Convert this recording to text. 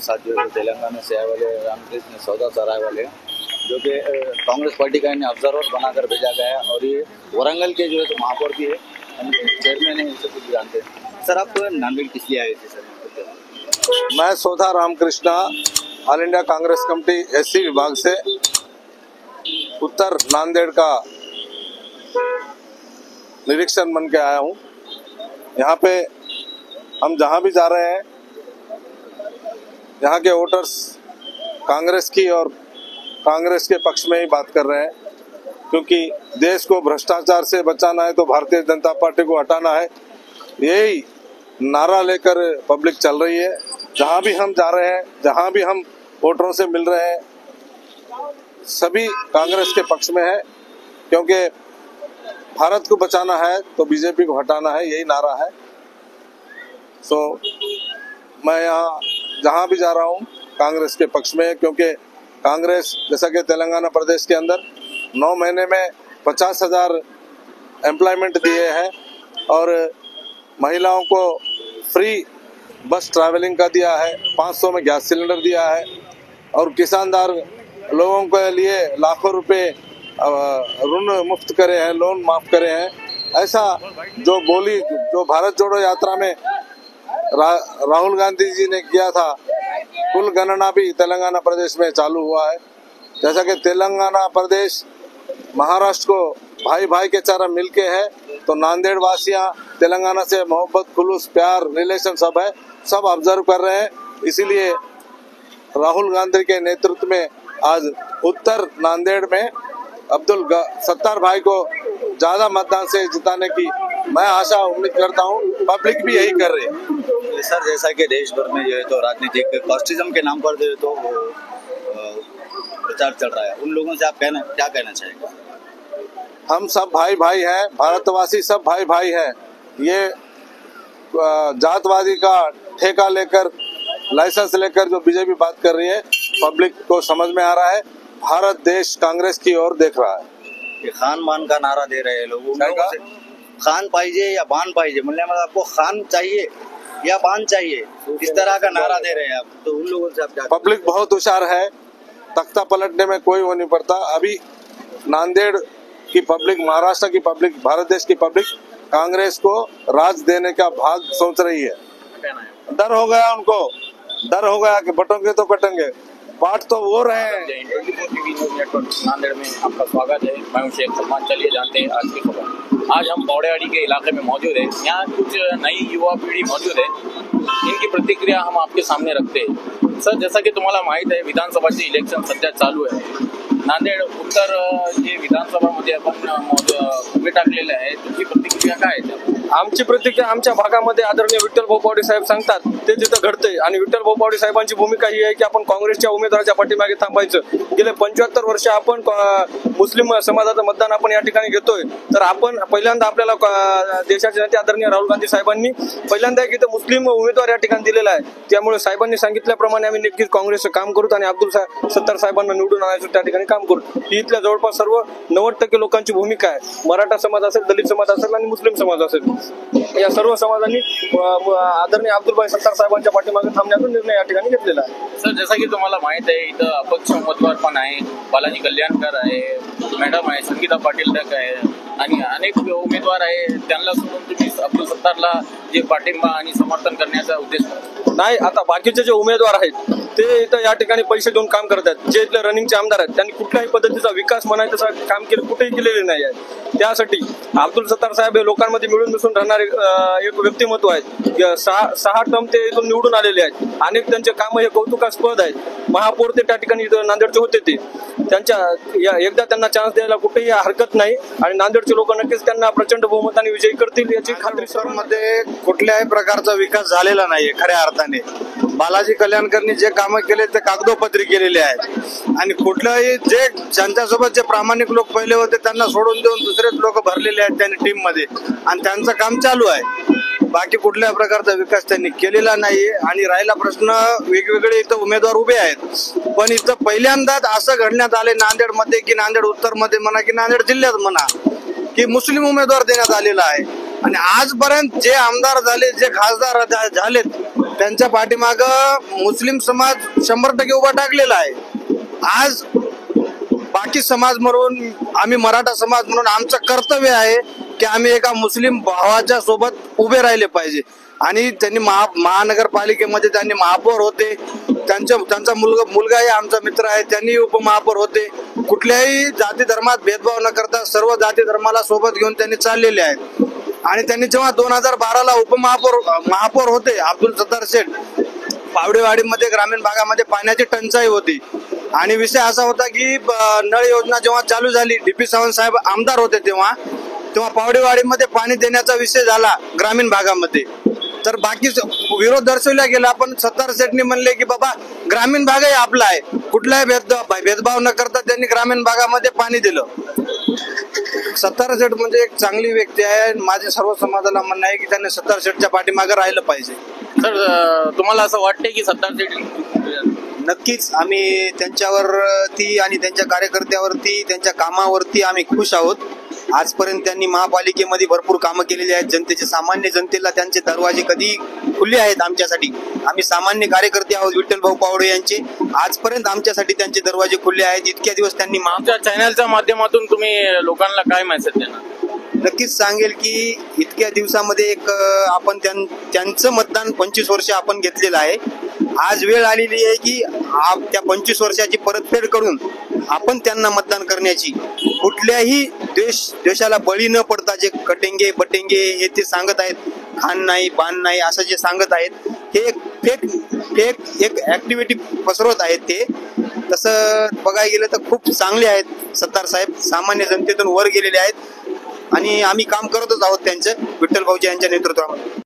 साथ जो तेलंगाना से आए वाले रामकृष्ण सौदा सराय वाले, जो कि कांग्रेस पार्टी का इन्हें ऑब्जर्वर बनाकर भेजा गया है। और ये वरंगल के जो है तो महापौर भी है, चेयरमैन है, इसे कुछ जानते हैं। सर आप नांदेड़ किस लिए आए थे सर? मैं Sauda Ramakrishna all India Congress committee SC विभाग से उत्तर नांदेड़ का निरीक्षण बन के आया हूँ। यहाँ पे हम जहाँ भी जा रहे हैं, यहाँ के वोटर्स कांग्रेस की और कांग्रेस के पक्ष में ही बात कर रहे हैं, क्योंकि देश को भ्रष्टाचार से बचाना है तो भारतीय जनता पार्टी को हटाना है, यही नारा लेकर पब्लिक चल रही है। जहाँ भी हम जा रहे हैं, जहाँ भी हम वोटरों से मिल रहे हैं, सभी कांग्रेस के पक्ष में है, क्योंकि भारत को बचाना है तो बीजेपी को हटाना है, यही नारा है। मैं यहाँ जहाँ भी जा रहा हूँ कांग्रेस के पक्ष में है, क्योंकि कांग्रेस जैसा कि तेलंगाना प्रदेश के अंदर 9 महीने में 50,000 एम्प्लॉयमेंट दिए हैं और महिलाओं को फ्री बस ट्रैवलिंग का दिया है, 500 में गैस सिलेंडर दिया है और किसानदार लोगों के लिए लाखों रुपए ऋण मुफ्त करे हैं, लोन माफ करे हैं। ऐसा जो भारत जोड़ो यात्रा में राहुल गांधी जी ने किया था, कुल गणना भी तेलंगाना प्रदेश में चालू हुआ है। जैसा कि तेलंगाना प्रदेश महाराष्ट्र को भाई भाई के तरह मिलके है, तो नांदेड़ वासियां तेलंगाना से मोहब्बत, खुलूस, प्यार, रिलेशन सब है, सब ऑब्जर्व कर रहे हैं। इसीलिए राहुल गांधी के नेतृत्व में आज उत्तर नांदेड़ में अब्दुल सत्तार भाई को ज्यादा मतदान से जिताने की मैं आशा उम्मीद करता हूं। पब्लिक भी यही कर रही है। सर जैसा कि देश भर में जो है तो राजनीतिक कास्टिज्म के नाम पर जो है तो प्रचार चल रहा है, उन लोगों से आप क्या कहना चाहेंगे? हम सब भाई भाई हैं, भारतवासी सब भाई भाई हैं। ये जातवादी का ठेका लेकर, लाइसेंस लेकर जो बीजेपी बात कर रही है, पब्लिक को समझ में आ रहा है। भारत देश कांग्रेस की ओर देख रहा है। ये खान बान का नारा दे रहे हैं लोग, खान पाइजे या बान पाइजे, मतलब आपको खान चाहिए या बान चाहिए, इस तरह का नारा दे रहे हैं आप, तो उन लोगों से आप क्या? पब्लिक बहुत होशियार है, तख्ता पलटने में कोई वो नहीं पड़ता। अभी नांदेड़ की पब्लिक, महाराष्ट्र की पब्लिक, भारत देश की पब्लिक कांग्रेस को राज देने का भाग सोच रही है। डर हो गया उनको, डर हो गया कि बटोंगे तो कटेंगे, बात तो वो रहे हैं। नांदेड़ में आपका स्वागत है। मैं शेख सलमान। चलिए जानते हैं आज की खबर। आज हम बौड़ेवाड़ी के इलाके में मौजूद है। यहाँ कुछ नई युवा पीढ़ी मौजूद है, इनकी प्रतिक्रिया हम आपके सामने रखते हैं। सर जैसा की तुम्हाला माहित आहे, विधानसभाचे इलेक्शन सध्या चालू आहे। नांदेड उत्तर जे विधानसभामध्ये आपण उभे टाकलेले आहे, तुमची प्रतिक्रिया काय आहे? आमची प्रतिक्रिया आमच्या भागामध्ये आदरणीय विठ्ठल भोपावडे साहेब सांगतात ते जिथं घडतंय, आणि विठ्ठल भोपावडे साहेबांची भूमिका ही आहे की आपण काँग्रेसच्या उमेदवाराच्या पाठीमागे थांबायचं। गेले 75 वर्ष आपण मुस्लिम समाजाचं मतदान आपण या ठिकाणी घेतोय, तर आपण पहिल्यांदा आपल्याला देशाचे नेते आदरणीय राहुल गांधी साहेबांनी पहिल्यांदा एक इथं मुस्लिम उमेदवार या ठिकाणी दिलेला आहे। त्यामुळे साहेबांनी सांगितल्याप्रमाणे आम्ही नक्कीच काँग्रेसचं काम करू आणि अब्दुल सत्तार साहेबांना निवडून आणायचं त्या ठिकाणी काम करू। ही इथल्या जवळपास सर्व 90% लोकांची भूमिका आहे। मराठा समाज असेल, दलित समाज असेल आणि मुस्लिम समाज असेल, या सर्व समाजांनी आदरणीय अब्दुलभाई सत्तार साहेबांच्या पाठीमागे थांबण्याचा निर्णय या ठिकाणी घेतलेला आहे। सर जसं की तुम्हाला माहित आहे, इथं अपक्ष उमेदवार पण आहे, बालाजी कल्याणकर आहे, मॅडम आहे, संगीता पाटील आहे आणि अनेक उमेदवार आहे। त्यांना सोडून तुम्ही अब्दुल सत्तारला जे पाठिंबा आणि समर्थन करण्याचा उद्देश नाही? आता बाकीचे जे उमेदवार आहेत ते इथं या ठिकाणी पैसे देऊन काम करतात। जे इथले रनिंगचे आमदार आहेत त्यांनी कुठल्याही पद्धतीचा विकास म्हणायचं तसं काम केलं कुठेही केलेले नाही आहे। त्यासाठी अब्दुल सत्तार साहेब हे लोकांमध्ये मिळून मिसळून राहणारे एक व्यक्तिमत्व आहेत। 6 टर्म ते इथून निवडून आलेले आहेत। अनेक त्यांचे काम हे कौतुकास्पद आहेत। महापौर ते त्या ठिकाणी नांदेडचे होते, ते त्यांच्या एकदा त्यांना चान्स द्यायला कुठेही हरकत नाही आणि नांदेडचे लोक नक्कीच त्यांना प्रचंड बहुमताने विजयी करतील याची खात्री। मध्ये कुठल्याही प्रकारचा विकास झालेला नाहीये खऱ्या अर्थाने। बालाजी कल्याणकरनी जे कामं केले ते कागदोपत्री केलेले आहेत आणि कुठल्याही जे ज्यांच्यासोबत जे प्रामाणिक लोक पहिले होते त्यांना सोडून देऊन दुसरेच लोक भरलेले आहेत त्यांनी टीम मध्ये आणि त्यांचं काम चालू आहे। बाकी कुठल्या प्रकारचा विकास त्यांनी केलेला नाहीये। आणि राहिला प्रश्न, वेगवेगळे इथं उमेदवार उभे आहेत, पण इथं पहिल्यांदाच असं घडण्यात आले नांदेड मध्ये की नांदेड उत्तर मध्ये म्हणा की नांदेड जिल्ह्यात म्हणा की मुस्लिम उमेदवार देण्यात आलेला आहे। आणि आजपर्यंत जे आमदार झाले, जे खासदार झालेत त्यांच्या पाठीमाग मुस्लिम समाज 100% उभा टाकलेला आहे. आज बाकी समाज म्हणून आम्ही मराठा समाज म्हणून आमचं कर्तव्य आहे की आम्ही एका मुस्लिम भावाच्या सोबत उभे राहिले पाहिजे. आणि त्यांनी महानगरपालिकेमध्ये त्यांनी महापौर होते, त्यांचा मुलगाही आमचा मित्र आहे, त्यांनी उपमहापौर होते. कुठल्याही जाती धर्मात भेदभाव न करता सर्व जाती धर्माला सोबत घेऊन त्यांनी चाललेले आहेत. आणि त्यांनी जेव्हा 2012ला महापौर होते अब्दुल सत्तार शेठ, पावडेवाडीमध्ये ग्रामीण भागामध्ये पाण्याची टंचाई होती आणि विषय असा होता की नळ योजना जेव्हा चालू झाली, डीपी सावंत साहेब आमदार होते तेव्हा पावडेवाडीमध्ये पाणी देण्याचा विषय झाला ग्रामीण भागामध्ये. तर बाकी विरोध दर्शवला गेला, पण सत्तार शेठनी म्हणले की बाबा ग्रामीण भागही आपला आहे, कुठलाही भेदभाव न करता त्यांनी ग्रामीण भागामध्ये पाणी दिलं. सत्तार शेठ म्हणजे एक चांगली व्यक्ती आहे. माझ्या सर्व समाजाला म्हणणं आहे की त्यांनी सत्तार शेठच्या पाठीमागे राहिलं पाहिजे. तर तुम्हाला असं वाटतंय की सत्तार शेठ नक्कीच आम्ही त्यांच्यावरती आणि त्यांच्या कार्यकर्त्यावरती, त्यांच्या कामावरती आम्ही खुश आहोत. आजपर्यंत त्यांनी महापालिकेमध्ये भरपूर कामं केलेली आहेत. जनतेचे सामान्य जनतेला त्यांचे दरवाजे कधी खुले आहेत आमच्यासाठी. आम्ही सामान्य कार्यकर्ते आहोत विठ्ठल भाऊ पावडे यांचे. आजपर्यंत आमच्यासाठी त्यांचे दरवाजे खुले आहेत. इतक्या दिवस त्यांनी आमच्या चॅनलच्या माध्यमातून तुम्ही लोकांना काय मेसेज देणार? नक्कीच सांगेल की इतक्या दिवसामध्ये एक आपण त्यांचं मतदान 25 वर्ष आपण घेतलेलं आहे. आज वेळ आलेली आहे की त्या 25 वर्षाची परतफेड करून आपण त्यांना मतदान करण्याची. कुठल्याही द्वेषाला बळी न पडता जे कटेंगे बटेंगे हे ते सांगत आहेत, खान नाही बाण नाही असं जे सांगत आहेत, हे फेक एक ऍक्टिव्हिटी पसरवत आहेत. ते तसं बघायला गेलं तर खूप चांगले आहेत सत्तार साहेब, सामान्य जनतेतून वर गेलेले आहेत आणि आम्ही काम करतच आहोत त्यांचं विठ्ठल भाऊजी यांच्या नेतृत्वामध्ये.